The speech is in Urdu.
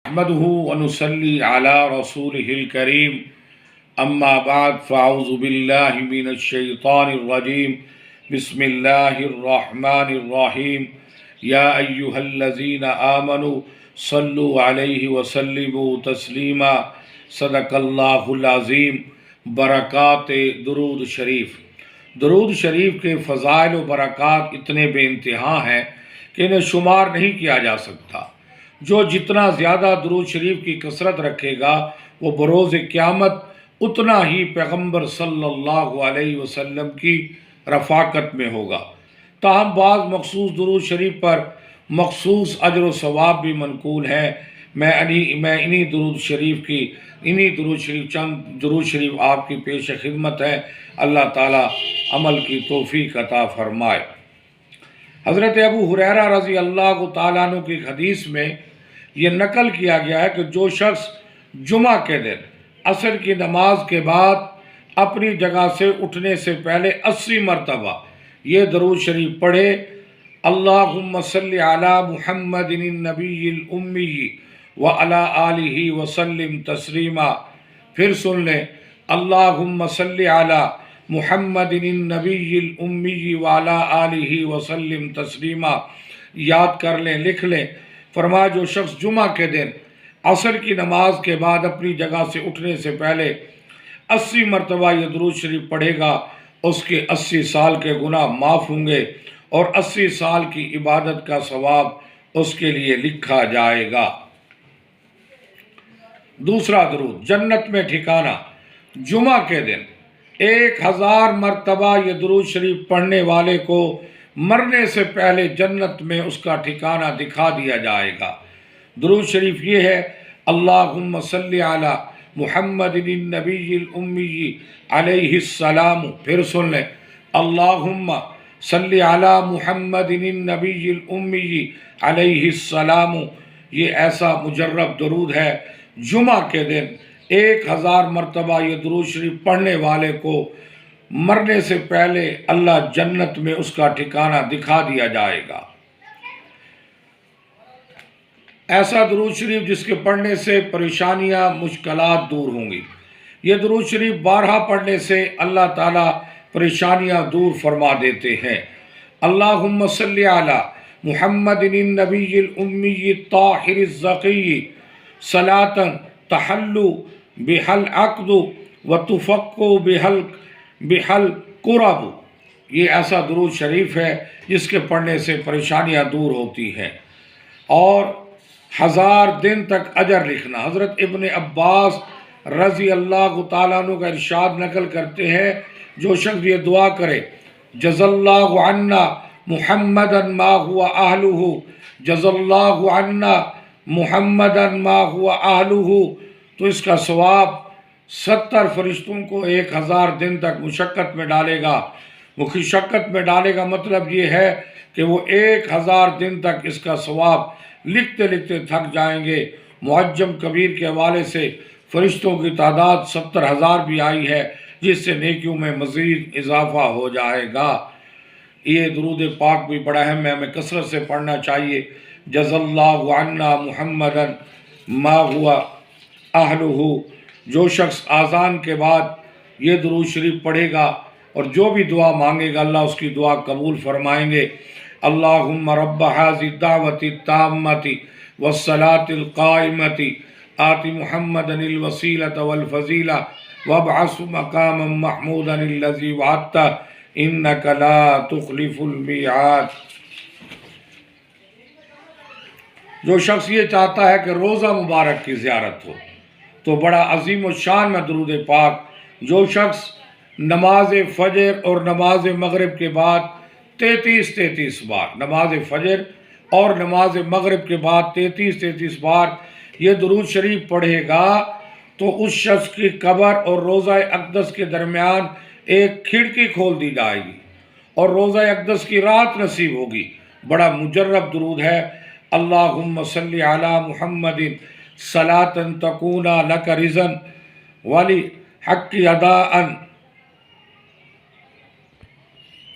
نحمده ونصلي على رسوله الكريم أما بعد فأعوذ بالله من الشيطان الرجيم بسم الله الرحمن الرحيم يا أيها الذين آمنوا صلوا عليه وسلموا تسليما صدق اللہ العظیم۔ برکات درود شریف۔ درود شریف کے فضائل و برکات اتنے بے انتہا ہیں کہ انہیں شمار نہیں کیا جا سکتا۔ جو جتنا زیادہ درود شریف کی کثرت رکھے گا وہ بروز قیامت اتنا ہی پیغمبر صلی اللہ علیہ وسلم کی رفاقت میں ہوگا۔ تاہم بعض مخصوص درود شریف پر مخصوص اجر و ثواب بھی منقول ہے۔ میں انہی درود شریف چند درود شریف آپ کی پیش خدمت ہے۔ اللہ تعالی عمل کی توفیق عطا فرمائے۔ حضرت ابو ہریرہ رضی اللہ تعالیٰ عنہ کی حدیث میں یہ نقل کیا گیا ہے کہ جو شخص جمعہ کے دن عصر کی نماز کے بعد اپنی جگہ سے اٹھنے سے پہلے 80 مرتبہ یہ درود شریف پڑھے، اللہم صلی علی محمد النبی الامی وعلی آلہ وسلم تسلیما۔ پھر سن لیں، اللہم صلی علی محمد النبی الامی وعلی آلہ وسلم تسلیما۔ یاد کر لیں، لکھ لیں۔ فرمایا جو شخص جمعہ کے دن عصر کی نماز کے بعد اپنی جگہ سے اٹھنے سے پہلے 80 مرتبہ یہ درود شریف پڑھے گا، اس کے 80 سال کے گناہ معاف ہوں گے اور 80 سال کی عبادت کا ثواب اس کے لیے لکھا جائے گا۔ دوسرا درود، جنت میں ٹھکانہ۔ جمعہ کے دن 1000 مرتبہ یہ درود شریف پڑھنے والے کو مرنے سے پہلے جنت میں اس کا ٹھکانہ دکھا دیا جائے گا۔ درود شریف یہ ہے، اللہم صلی علی محمد النبی الامی علیہ السلام۔ پھر سن لیں، اللہم صلی علی محمد النبی الامی علیہ السلام۔ یہ ایسا مجرب درود ہے، جمعہ کے دن 1000 مرتبہ یہ درود شریف پڑھنے والے کو مرنے سے پہلے اللہ جنت میں اس کا ٹھکانہ دکھا دیا جائے گا۔ ایسا درود شریف جس کے پڑھنے سے پریشانیاں مشکلات دور ہوں گی۔ یہ درود شریف بارہا پڑھنے سے اللہ تعالیٰ پریشانیاں دور فرما دیتے ہیں۔ اللہم صلی علی محمد النبی الامی الطاہر الزکی صلاۃ تحل بہل عقد وتفک بہل قرب۔ یہ ایسا درود شریف ہے جس کے پڑھنے سے پریشانیاں دور ہوتی ہیں اور 1000 دن تک اجر لکھنا۔ حضرت ابن عباس رضی اللہ تعالیٰ عنہ کا ارشاد نقل کرتے ہیں، جو شخص یہ دعا کرے، جزا اللہ عنا محمدا ما هو اہلہ، جزا اللہ عنا محمدا ما هو اہلہ، تو اس کا ثواب 70 فرشتوں کو 1000 دن تک مشقت میں ڈالے گا۔ مشقت میں ڈالے گا مطلب یہ ہے کہ وہ 1000 دن تک اس کا ثواب لکھتے لکھتے تھک جائیں گے۔ معجم کبیر کے حوالے سے فرشتوں کی تعداد 70,000 بھی آئی ہے، جس سے نیکیوں میں مزید اضافہ ہو جائے گا۔ یہ درود پاک بھی بڑا اہم ہے، ہمیں کثرت سے پڑھنا چاہیے۔ جزا اللہ عنا محمدا ما هو اہلہ۔ جو شخص اذان کے بعد یہ درود شریف پڑھے گا اور جو بھی دعا مانگے گا اللہ اس کی دعا قبول فرمائیں گے۔ اللہم رب ھذی الدعوۃ التامۃ والصلاۃ القائمۃ آت محمدا الوسیلۃ والفضیلۃ وابعثہ مقاما محمودا الذی وعدتہ انک لا تخلف المیعاد۔ جو شخص یہ چاہتا ہے کہ روزہ مبارک کی زیارت ہو تو بڑا عظیم و شان میں درود پاک، جو شخص نماز فجر اور نماز مغرب کے بعد 33 بار، نماز فجر اور نماز مغرب کے بعد 33 بار یہ درود شریف پڑھے گا تو اس شخص کی قبر اور روضہ اقدس کے درمیان ایک کھڑکی کھول دی جائے گی اور روضہ اقدس کی رات نصیب ہوگی۔ بڑا مجرب درود ہے، اللہم صلی علی محمد صلاۃ تکون لک رزا ولی حق اداء